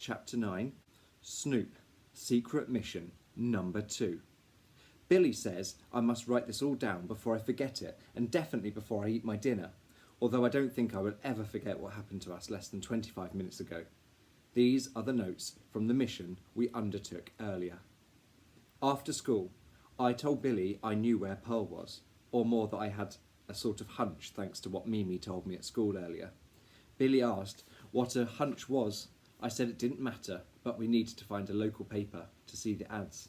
Chapter 9, Snoop, Secret Mission, Number 2. Billy says I must write this all down before I forget it, and definitely before I eat my dinner, although I don't think I will ever forget what happened to us less than 25 minutes ago. These are the notes from the mission we undertook earlier. After school, I told Billy I knew where Pearl was, or more that I had a sort of hunch thanks to what Mimi told me at school earlier. Billy asked what a hunch was. I said it didn't matter, but we needed to find a local paper to see the ads.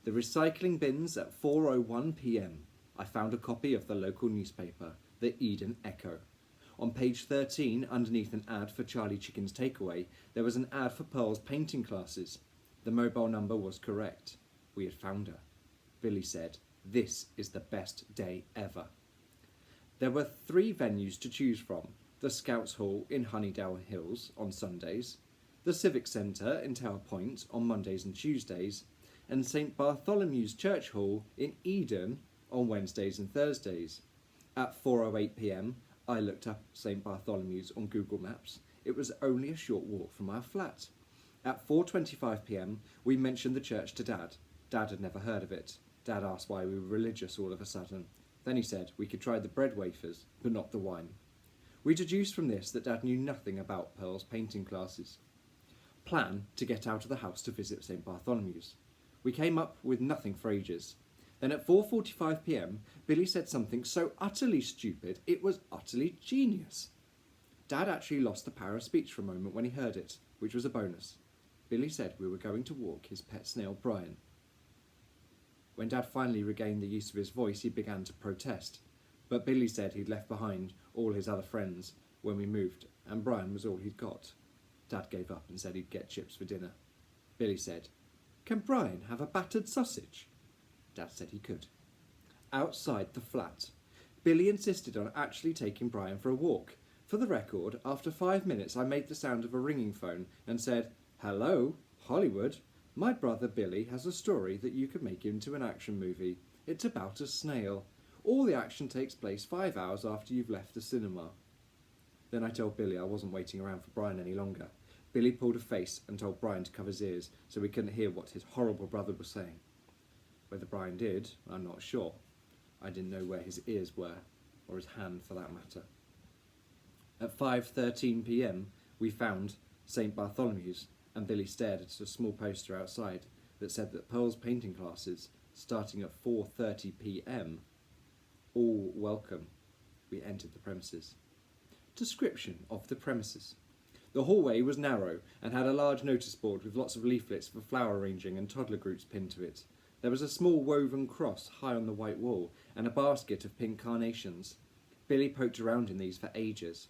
The recycling bins at 4:01 p.m. I found a copy of the local newspaper, the Eden Echo. On page 13, underneath an ad for Charlie Chicken's Takeaway, there was an ad for Pearl's painting classes. The mobile number was correct. We had found her. Billy said, "This is the best day ever." There were 3 venues to choose from: the Scouts Hall in Honeydale Hills on Sundays, the Civic Centre in Tower Point on Mondays and Tuesdays, and St Bartholomew's Church Hall in Eden on Wednesdays and Thursdays. At 4:08 p.m, I looked up St Bartholomew's on Google Maps. It was only a short walk from our flat. At 4:25 p.m, we mentioned the church to Dad. Dad had never heard of it. Dad asked why we were religious all of a sudden. Then he said we could try the bread wafers, but not the wine. We deduced from this that Dad knew nothing about Pearl's painting classes. Plan to get out of the house to visit St Bartholomew's. We came up with nothing for ages. Then at 4:45 p.m, Billy said something so utterly stupid it was utterly genius. Dad actually lost the power of speech for a moment when he heard it, which was a bonus. Billy said we were going to walk his pet snail Brian. When Dad finally regained the use of his voice, he began to protest, but Billy said he'd left behind all his other friends when we moved, and Brian was all he'd got. Dad gave up and said he'd get chips for dinner. Billy said, "Can Brian have a battered sausage?" Dad said he could. Outside the flat, Billy insisted on actually taking Brian for a walk. For the record, after 5 minutes I made the sound of a ringing phone and said, "Hello, Hollywood. My brother Billy has a story that you could make into an action movie. It's about a snail. All the action takes place 5 hours after you've left the cinema." Then I told Billy I wasn't waiting around for Brian any longer. Billy pulled a face and told Brian to cover his ears so we couldn't hear what his horrible brother was saying. Whether Brian did, I'm not sure. I didn't know where his ears were, or his hand for that matter. At 5:13 p.m, we found St Bartholomew's, and Billy stared at a small poster outside that said that Pearl's painting classes, starting at 4:30 p.m, all welcome. We entered the premises. Description of the premises. The hallway was narrow and had a large notice board with lots of leaflets for flower arranging and toddler groups pinned to it. There was a small woven cross high on the white wall and a basket of pink carnations. Billy poked around in these for ages.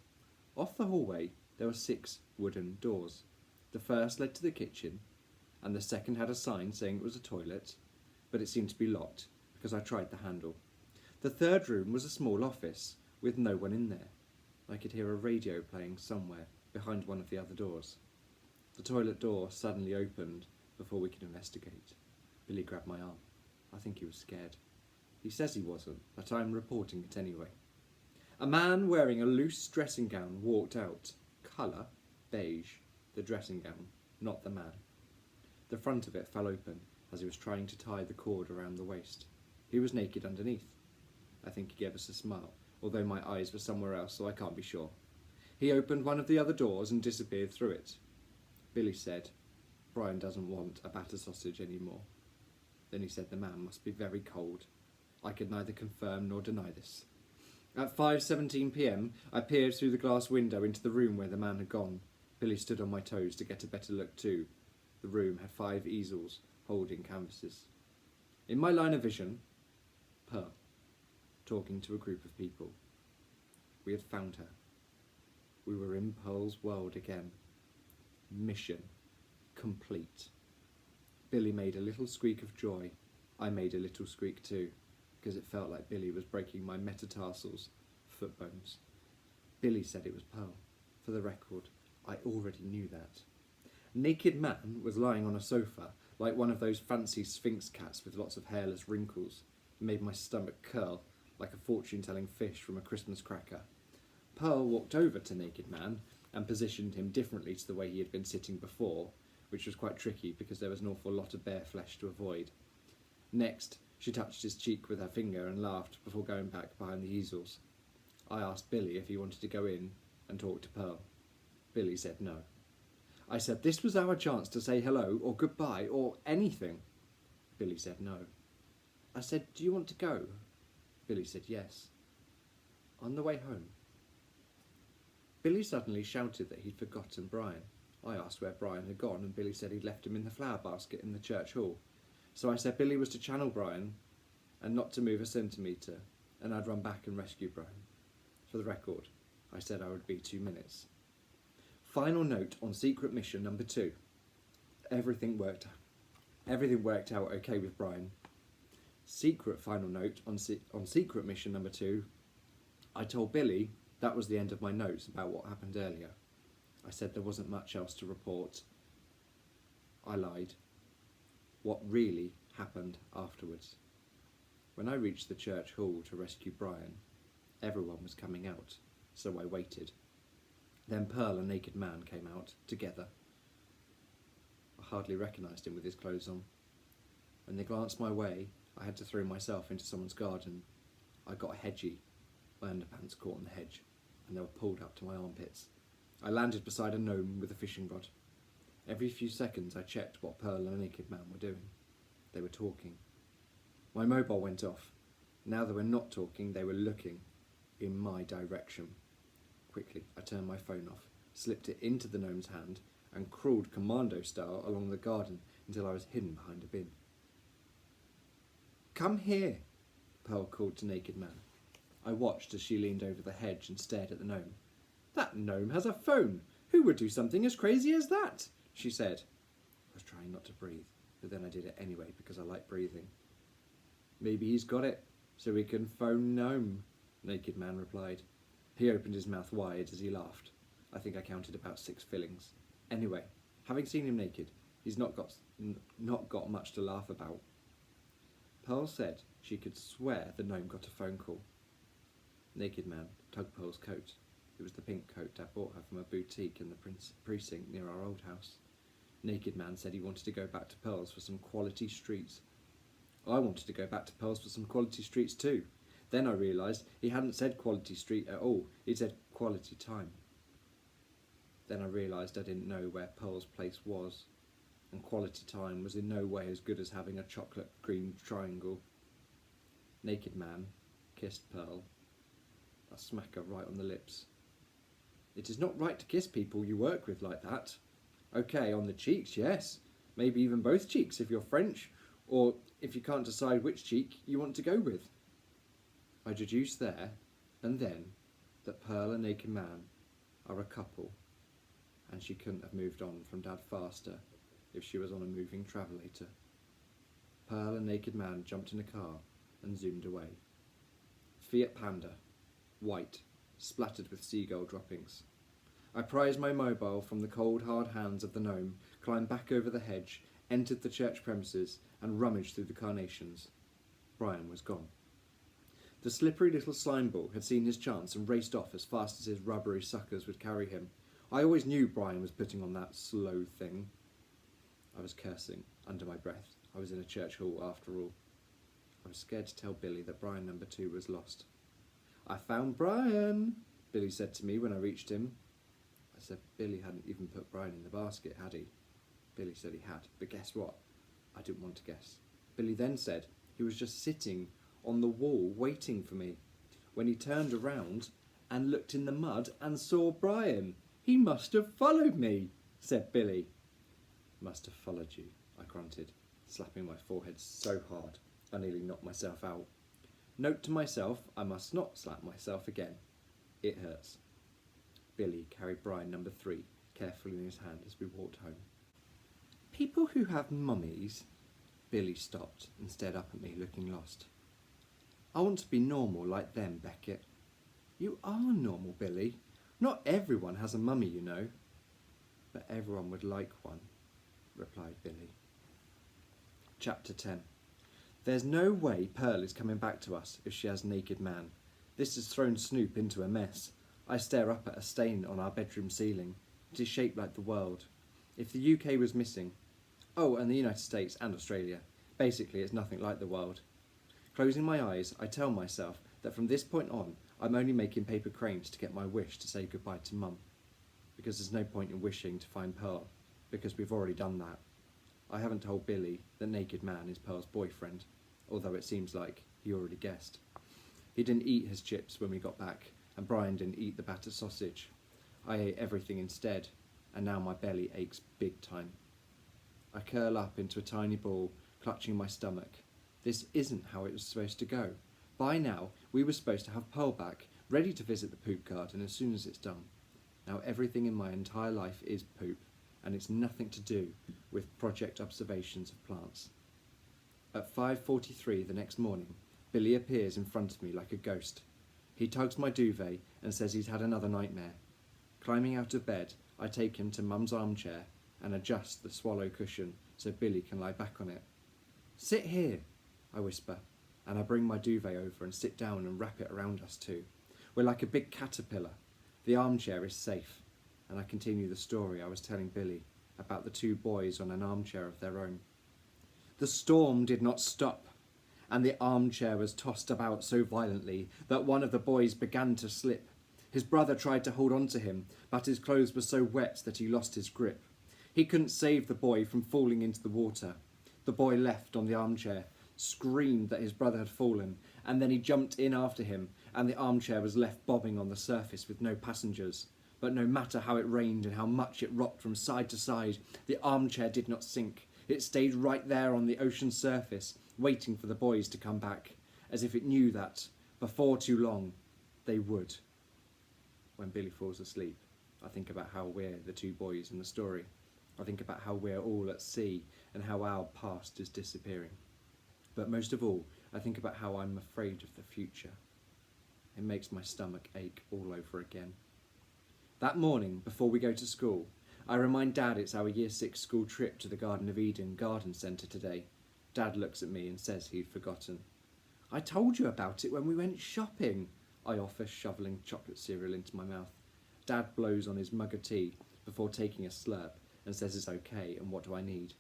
Off the hallway there were 6 wooden doors. The first led to the kitchen, and the second had a sign saying it was a toilet, but it seemed to be locked because I tried the handle. The third room was a small office with no one in there. I could hear a radio playing somewhere behind one of the other doors. The toilet door suddenly opened before we could investigate. Billy grabbed my arm. I think he was scared. He says he wasn't, but I'm reporting it anyway. A man wearing a loose dressing gown walked out. Colour, beige. The dressing gown, not the man. The front of it fell open as he was trying to tie the cord around the waist. He was naked underneath. I think he gave us a smile, although my eyes were somewhere else, so I can't be sure. He opened one of the other doors and disappeared through it. Billy said, "Brian doesn't want a batter sausage anymore." Then he said the man must be very cold. I could neither confirm nor deny this. At 5:17 p.m, I peered through the glass window into the room where the man had gone. Billy stood on my toes to get a better look too. The room had 5 easels holding canvases. In my line of vision, Pearl, talking to a group of people. We had found her. We were in Pearl's world again. Mission complete. Billy made a little squeak of joy. I made a little squeak too, because it felt like Billy was breaking my metatarsals, foot bones. Billy said it was Pearl. For the record, I already knew that. Naked Man was lying on a sofa, like one of those fancy sphinx cats with lots of hairless wrinkles. It made my stomach curl, like a fortune-telling fish from a Christmas cracker. Pearl walked over to Naked Man and positioned him differently to the way he had been sitting before, which was quite tricky because there was an awful lot of bare flesh to avoid. Next, she touched his cheek with her finger and laughed before going back behind the easels. I asked Billy if he wanted to go in and talk to Pearl. Billy said no. I said this was our chance to say hello or goodbye or anything. Billy said no. I said, do you want to go? Billy said yes. On the way home. Billy suddenly shouted that he'd forgotten Brian. I asked where Brian had gone and Billy said he'd left him in the flower basket in the church hall. So I said Billy was to channel Brian and not to move a centimetre, and I'd run back and rescue Brian. For the record, I said I would be 2 minutes. Final note on secret mission number 2. Everything worked out okay with Brian. Secret final note on secret mission number 2. I told Billy that was the end of my notes about what happened earlier. I said there wasn't much else to report. I lied. What really happened afterwards. When I reached the church hall to rescue Brian, everyone was coming out, so I waited. Then Pearl and Naked Man came out, together. I hardly recognised him with his clothes on. When they glanced my way, I had to throw myself into someone's garden. I got hedgy. My underpants caught in the hedge, and they were pulled up to my armpits. I landed beside a gnome with a fishing rod. Every few seconds I checked what Pearl and Naked Man were doing. They were talking. My mobile went off. Now they were not talking, they were looking in my direction. Quickly, I turned my phone off, slipped it into the gnome's hand, and crawled commando style along the garden until I was hidden behind a bin. Come here, Pearl called to Naked Man. I watched as she leaned over the hedge and stared at the gnome. That gnome has a phone. Who would do something as crazy as that? She said. I was trying not to breathe, but then I did it anyway because I like breathing. Maybe he's got it, so we can phone gnome, Naked Man replied. He opened his mouth wide as he laughed. I think I counted about 6 fillings. Anyway, having seen him naked, he's not got much to laugh about. Pearl said she could swear the gnome got a phone call. Naked Man tugged Pearl's coat. It was the pink coat I bought her from a boutique in the precinct near our old house. Naked Man said he wanted to go back to Pearl's for some quality streets. I wanted to go back to Pearl's for some quality streets too. Then I realised he hadn't said quality street at all. He'd said quality time. Then I realised I didn't know where Pearl's place was, and quality time was in no way as good as having a chocolate cream triangle. Naked Man kissed Pearl. I smacked her right on the lips. It is not right to kiss people you work with like that. Okay, on the cheeks, yes. Maybe even both cheeks if you're French, or if you can't decide which cheek you want to go with. I deduced there and then that Pearl and Naked Man are a couple, and she couldn't have moved on from Dad faster if she was on a moving travelator. Pearl and Naked Man jumped in a car and zoomed away. Fiat Panda, white, splattered with seagull droppings. I prized my mobile from the cold, hard hands of the gnome, climbed back over the hedge, entered the church premises, and rummaged through the carnations. Brian was gone. The slippery little slime ball had seen his chance and raced off as fast as his rubbery suckers would carry him. I always knew Brian was putting on that slow thing. I was cursing, under my breath. I was in a church hall after all. I was scared to tell Billy that Brian number 2 was lost. I found Brian, Billy said to me when I reached him. I said Billy hadn't even put Brian in the basket, had he? Billy said he had, but guess what? I didn't want to guess. Billy then said he was just sitting on the wall waiting for me. When he turned around and looked in the mud and saw Brian. He must have followed me, said Billy. Must have followed you, I grunted, slapping my forehead so hard I nearly knocked myself out. Note to myself, I must not slap myself again. It hurts. Billy carried Brian number 3 carefully in his hand as we walked home. People who have mummies. Billy stopped and stared up at me, looking lost. I want to be normal like them, Beckett. You are normal, Billy. Not everyone has a mummy, you know. But everyone would like one, replied Billy. Chapter 10. There's no way Pearl is coming back to us if she has Naked Man. This has thrown Snoop into a mess. I stare up at a stain on our bedroom ceiling. It is shaped like the world. If the UK was missing... Oh, and the United States and Australia. Basically, it's nothing like the world. Closing my eyes, I tell myself that from this point on, I'm only making paper cranes to get my wish to say goodbye to Mum. Because there's no point in wishing to find Pearl, because we've already done that. I haven't told Billy that Naked Man is Pearl's boyfriend, although it seems like he already guessed. He didn't eat his chips when we got back, and Brian didn't eat the battered sausage. I ate everything instead, and now my belly aches big time. I curl up into a tiny ball, clutching my stomach. This isn't how it was supposed to go. By now, we were supposed to have Pearl back, ready to visit the poop garden as soon as it's done. Now everything in my entire life is poop, and it's nothing to do with project observations of plants. At 5:43 the next morning, Billy appears in front of me like a ghost. He tugs my duvet and says he's had another nightmare. Climbing out of bed, I take him to Mum's armchair and adjust the swallow cushion so Billy can lie back on it. "Sit here," I whisper, and I bring my duvet over and sit down and wrap it around us two. We're like a big caterpillar. The armchair is safe, and I continue the story I was telling Billy about the two boys on an armchair of their own. The storm did not stop, and the armchair was tossed about so violently that one of the boys began to slip. His brother tried to hold on to him, but his clothes were so wet that he lost his grip. He couldn't save the boy from falling into the water. The boy left on the armchair, screamed that his brother had fallen, and then he jumped in after him, and the armchair was left bobbing on the surface with no passengers. But no matter how it rained and how much it rocked from side to side, the armchair did not sink. It stayed right there on the ocean surface, waiting for the boys to come back, as if it knew that, before too long, they would. When Billy falls asleep, I think about how we're the two boys in the story. I think about how we're all at sea and how our past is disappearing. But most of all, I think about how I'm afraid of the future. It makes my stomach ache all over again. That morning, before we go to school, I remind Dad it's our Year 6 school trip to the Garden of Eden Garden Centre today. Dad looks at me and says he'd forgotten. "I told you about it when we went shopping," I offer, shoveling chocolate cereal into my mouth. Dad blows on his mug of tea before taking a slurp and says it's okay, and what do I need?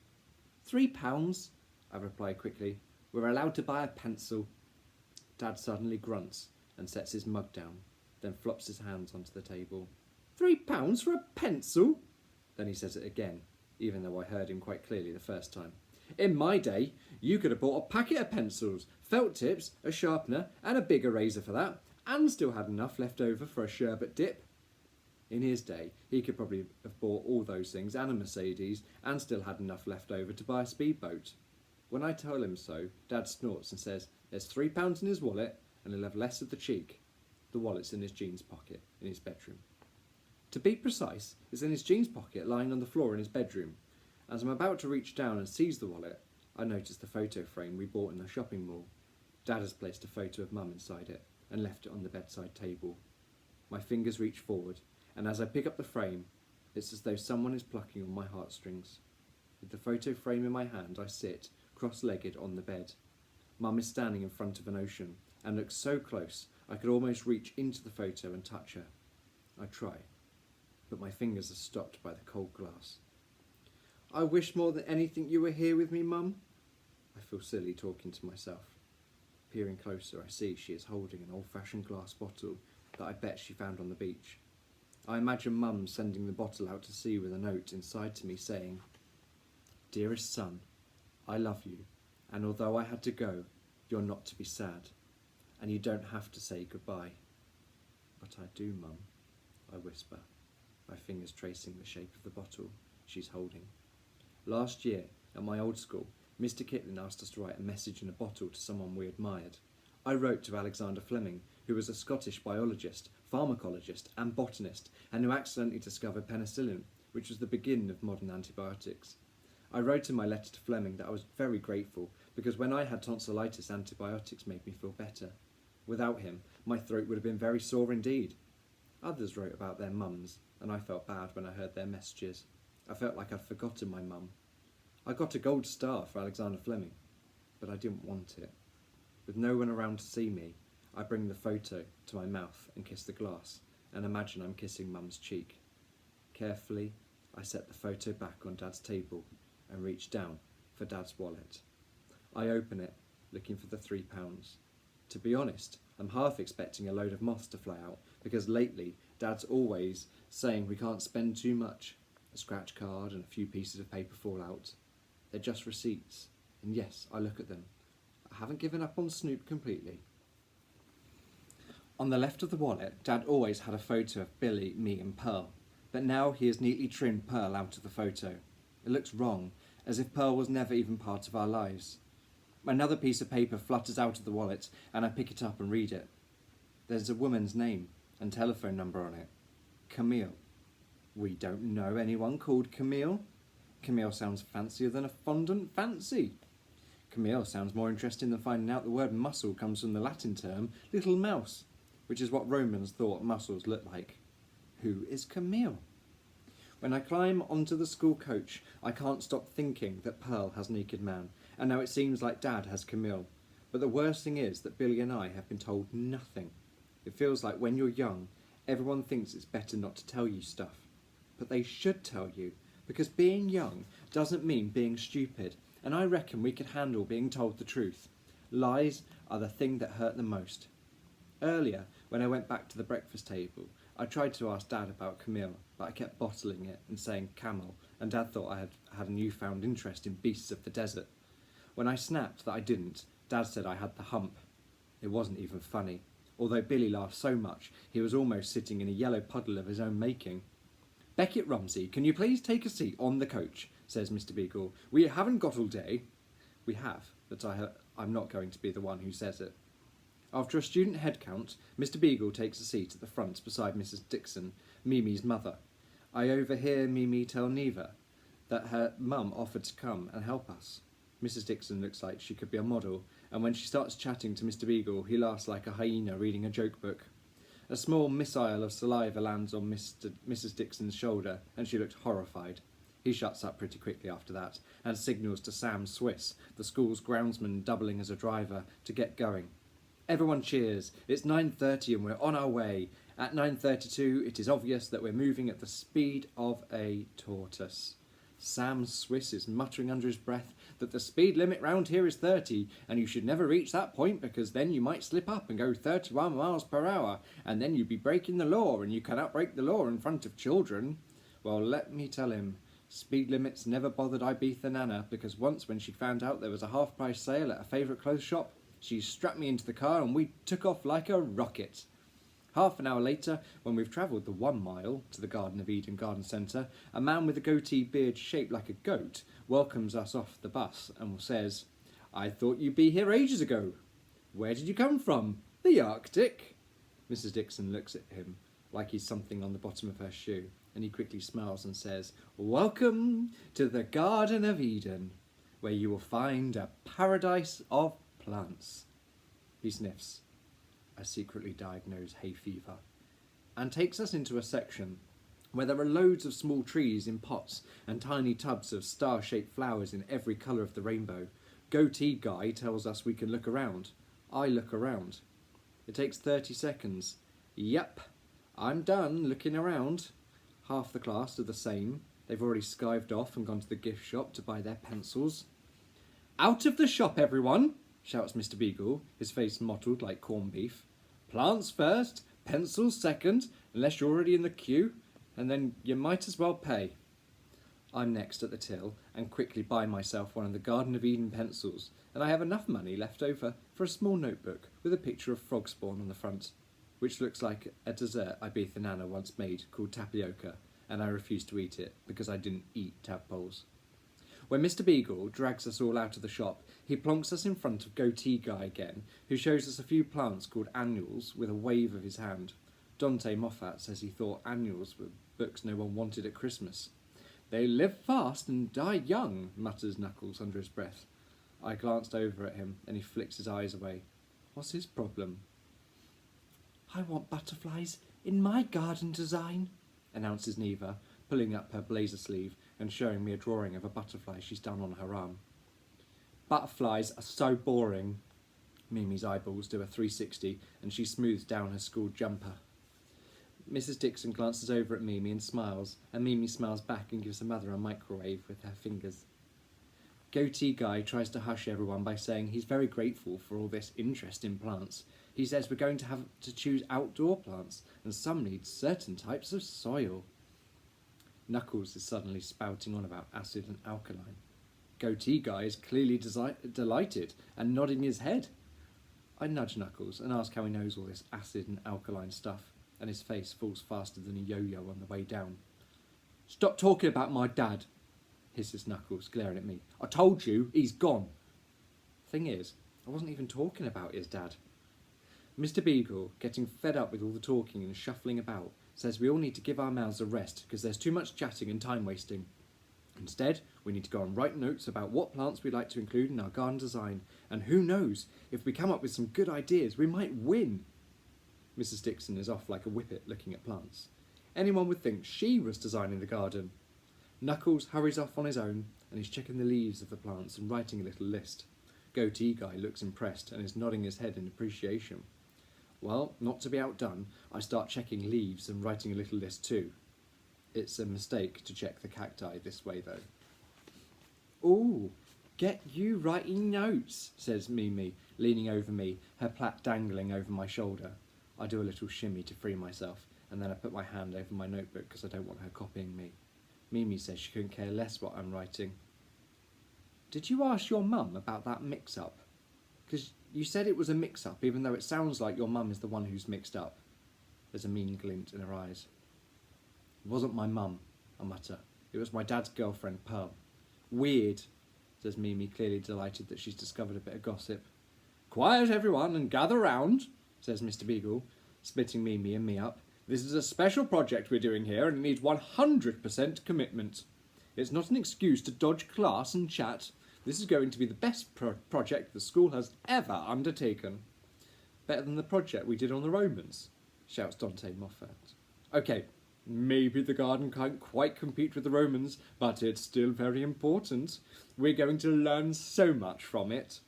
£3, I reply quickly. "We're allowed to buy a pencil." Dad suddenly grunts and sets his mug down, then flops his hands onto the table. £3 for a pencil? Then he says it again, even though I heard him quite clearly the first time. "In my day, you could have bought a packet of pencils, felt tips, a sharpener, and a big eraser for that, and still had enough left over for a sherbet dip." In his day, he could probably have bought all those things and a Mercedes, and still had enough left over to buy a speedboat. When I tell him so, Dad snorts and says there's £3 in his wallet, and he'll have less of the cheek. The wallet's in his jeans pocket in his bedroom. To be precise, it's in his jeans pocket lying on the floor in his bedroom. As I'm about to reach down and seize the wallet, I notice the photo frame we bought in the shopping mall. Dad has placed a photo of Mum inside it and left it on the bedside table. My fingers reach forward, and as I pick up the frame, it's as though someone is plucking on my heartstrings. With the photo frame in my hand, I sit, cross-legged, on the bed. Mum is standing in front of an ocean, and looks so close I could almost reach into the photo and touch her. I try, but my fingers are stopped by the cold glass. "I wish more than anything you were here with me, Mum." I feel silly talking to myself. Peering closer, I see she is holding an old-fashioned glass bottle that I bet she found on the beach. I imagine Mum sending the bottle out to sea with a note inside to me saying, "Dearest son, I love you, and although I had to go, you're not to be sad, and you don't have to say goodbye." "But I do, Mum," I whisper, my fingers tracing the shape of the bottle she's holding. Last year, at my old school, Mr. Kipling asked us to write a message in a bottle to someone we admired. I wrote to Alexander Fleming, who was a Scottish biologist, pharmacologist and botanist, and who accidentally discovered penicillin, which was the beginning of modern antibiotics. I wrote in my letter to Fleming that I was very grateful because when I had tonsillitis, antibiotics made me feel better. Without him, my throat would have been very sore indeed. Others wrote about their mums, and I felt bad when I heard their messages. I felt like I'd forgotten my mum. I got a gold star for Alexander Fleming, but I didn't want it. With no one around to see me, I bring the photo to my mouth and kiss the glass, and imagine I'm kissing Mum's cheek. Carefully, I set the photo back on Dad's table and reach down for Dad's wallet. I open it, looking for the £3. To be honest, I'm half expecting a load of moths to fly out, because lately Dad's always saying we can't spend too much. A scratch card and a few pieces of paper fall out. They're just receipts, and yes, I look at them. I haven't given up on Snoop completely. On the left of the wallet, Dad always had a photo of Billy, me and Pearl, but now he has neatly trimmed Pearl out of the photo. It looks wrong, as if Pearl was never even part of our lives. Another piece of paper flutters out of the wallet, and I pick it up and read it. There's a woman's name and telephone number on it. Camille. We don't know anyone called Camille. Camille sounds fancier than a fondant fancy. Camille sounds more interesting than finding out the word muscle comes from the Latin term little mouse, which is what Romans thought muscles looked like. Who is Camille? When I climb onto the school coach, I can't stop thinking that Pearl has Naked Man, and now it seems like Dad has Camille. But the worst thing is that Billy and I have been told nothing. It feels like when you're young, everyone thinks it's better not to tell you stuff. But they should tell you, because being young doesn't mean being stupid, and I reckon we could handle being told the truth. Lies are the thing that hurt the most. Earlier, when I went back to the breakfast table, I tried to ask Dad about Camille, but I kept bottling it and saying camel, and Dad thought I had a newfound interest in beasts of the desert. When I snapped that I didn't, Dad said I had the hump. It wasn't even funny, although Billy laughed so much he was almost sitting in a yellow puddle of his own making. "Beckett Rumsey, can you please take a seat on the coach?" says Mr. Beagle. "We haven't got all day." We have, but I'm not going to be the one who says it. After a student head count, Mr. Beagle takes a seat at the front beside Mrs. Dixon, Mimi's mother. I overhear Mimi tell Neva that her mum offered to come and help us. Mrs. Dixon looks like she could be a model, and when she starts chatting to Mr. Beagle, he laughs like a hyena reading a joke book. A small missile of saliva lands on Mrs. Dixon's shoulder, and she looks horrified. He shuts up pretty quickly after that, and signals to Sam Swiss, the school's groundsman doubling as a driver, to get going. Everyone cheers. It's 9:30 and we're on our way. At 9:32, it is obvious that we're moving at the speed of a tortoise. Sam Swiss is muttering under his breath that the speed limit round here is 30, and you should never reach that point because then you might slip up and go 31 miles per hour, and then you'd be breaking the law, and you cannot break the law in front of children. Well, let me tell him, speed limits never bothered Ibiza Nana, because once when she found out there was a half-price sale at a favourite clothes shop, she strapped me into the car and we took off like a rocket. Half an hour later, when we've travelled the 1 mile to the Garden of Eden Garden Centre, a man with a goatee beard shaped like a goat welcomes us off the bus and says, "I thought you'd be here ages ago. Where did you come from? The Arctic?" Mrs. Dixon looks at him like he's something on the bottom of her shoe, and he quickly smiles and says, "Welcome to the Garden of Eden, where you will find a paradise of plants." He sniffs. I secretly diagnose hay fever, and takes us into a section where there are loads of small trees in pots and tiny tubs of star-shaped flowers in every colour of the rainbow. Goatee Guy tells us we can look around. I look around. It takes 30 seconds. Yep, I'm done looking around. Half the class do the same. They've already skived off and gone to the gift shop to buy their pencils. "Out of the shop, everyone!" shouts Mr. Beagle, his face mottled like corned beef. "Plants first, pencils second, unless you're already in the queue, and then you might as well pay." I'm next at the till and quickly buy myself one of the Garden of Eden pencils, and I have enough money left over for a small notebook with a picture of frog spawn on the front, which looks like a dessert Ibiza Nana once made called tapioca, and I refuse to eat it because I didn't eat tadpoles. When Mr. Beagle drags us all out of the shop, he plonks us in front of Goatee Guy again, who shows us a few plants called annuals with a wave of his hand. Dante Moffat says he thought annuals were books no one wanted at Christmas. "They live fast and die young," mutters Knuckles under his breath. I glanced over at him and he flicks his eyes away. What's his problem? "I want butterflies in my garden design," announces Neva, pulling up her blazer sleeve and showing me a drawing of a butterfly she's done on her arm. "Butterflies are so boring." Mimi's eyeballs do a 360 and she smooths down her school jumper. Mrs. Dixon glances over at Mimi and smiles, and Mimi smiles back and gives her mother a microwave with her fingers. Goatee Guy tries to hush everyone by saying he's very grateful for all this interest in plants. He says we're going to have to choose outdoor plants, and some need certain types of soil. Knuckles is suddenly spouting on about acid and alkaline. Goatee Guy is clearly delighted and nodding his head. I nudge Knuckles and ask how he knows all this acid and alkaline stuff, and his face falls faster than a yo-yo on the way down. "Stop talking about my dad," hisses Knuckles, glaring at me. "I told you, he's gone." Thing is, I wasn't even talking about his dad. Mr. Beagle, getting fed up with all the talking and shuffling about, says we all need to give our mouths a rest because there's too much chatting and time wasting. Instead, we need to go and write notes about what plants we'd like to include in our garden design, and who knows, if we come up with some good ideas, we might win. Mrs. Dixon is off like a whippet looking at plants. Anyone would think she was designing the garden. Knuckles hurries off on his own, and he's checking the leaves of the plants and writing a little list. Goatee Guy looks impressed and is nodding his head in appreciation. Well, not to be outdone, I start checking leaves and writing a little list too. It's a mistake to check the cacti this way though. "Ooh, get you writing notes," says Mimi, leaning over me, her plait dangling over my shoulder. I do a little shimmy to free myself, and then I put my hand over my notebook because I don't want her copying me. Mimi says she couldn't care less what I'm writing. "Did you ask your mum about that mix-up? Because you said it was a mix-up, even though it sounds like your mum is the one who's mixed up." There's a mean glint in her eyes. "It wasn't my mum," I mutter. "It was my dad's girlfriend, Pearl." "Weird," says Mimi, clearly delighted that she's discovered a bit of gossip. "Quiet, everyone, and gather round," says Mr. Beagle, splitting Mimi and me up. "This is a special project we're doing here, and it needs 100% commitment. It's not an excuse to dodge class and chat. This is going to be the best project the school has ever undertaken." "Better than the project we did on the Romans," shouts Dante Moffat. "Okay, maybe the garden can't quite compete with the Romans, but it's still very important. We're going to learn so much from it."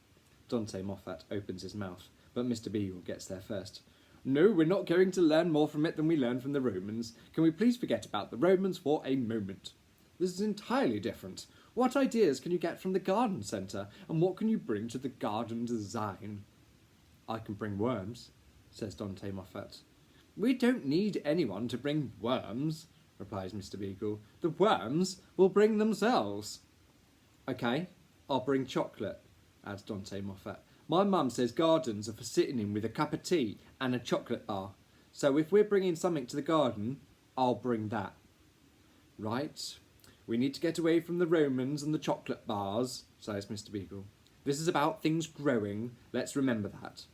Dante Moffat opens his mouth, but Mr. Beagle gets there first. "No, we're not going to learn more from it than we learned from the Romans. Can we please forget about the Romans for a moment? This is entirely different. What ideas can you get from the garden centre, and what can you bring to the garden design?" "I can bring worms," says Dante Moffat. "We don't need anyone to bring worms," replies Mr. Beagle. "The worms will bring themselves." "Okay, I'll bring chocolate," adds Dante Moffat. "My mum says gardens are for sitting in with a cup of tea and a chocolate bar. So if we're bringing something to the garden, I'll bring that." "Right. We need to get away from the Romans and the chocolate bars," says Mr. Beagle. "This is about things growing. Let's remember that."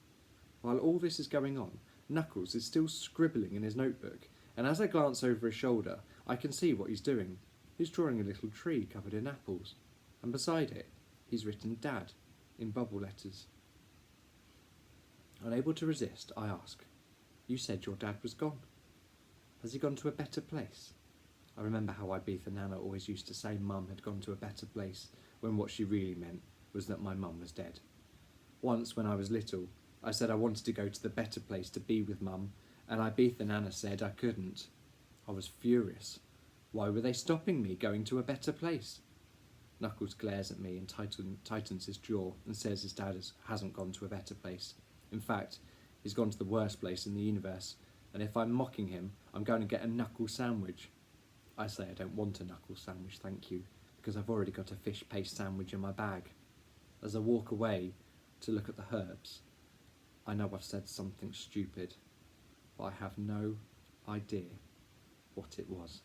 While all this is going on, Knuckles is still scribbling in his notebook, and as I glance over his shoulder, I can see what he's doing. He's drawing a little tree covered in apples, and beside it, he's written "Dad" in bubble letters. Unable to resist, I ask, "You said your dad was gone. Has he gone to a better place?" I remember how Ibetha Nana always used to say Mum had gone to a better place, when what she really meant was that my mum was dead. Once, when I was little, I said I wanted to go to the better place to be with Mum, and Ibetha Nana said I couldn't. I was furious. Why were they stopping me going to a better place? Knuckles glares at me and tightens his jaw and says his dad hasn't gone to a better place. In fact, he's gone to the worst place in the universe, and if I'm mocking him, I'm going to get a knuckle sandwich. I say I don't want a knuckle sandwich, thank you, because I've already got a fish paste sandwich in my bag. As I walk away to look at the herbs, I know I've said something stupid, but I have no idea what it was.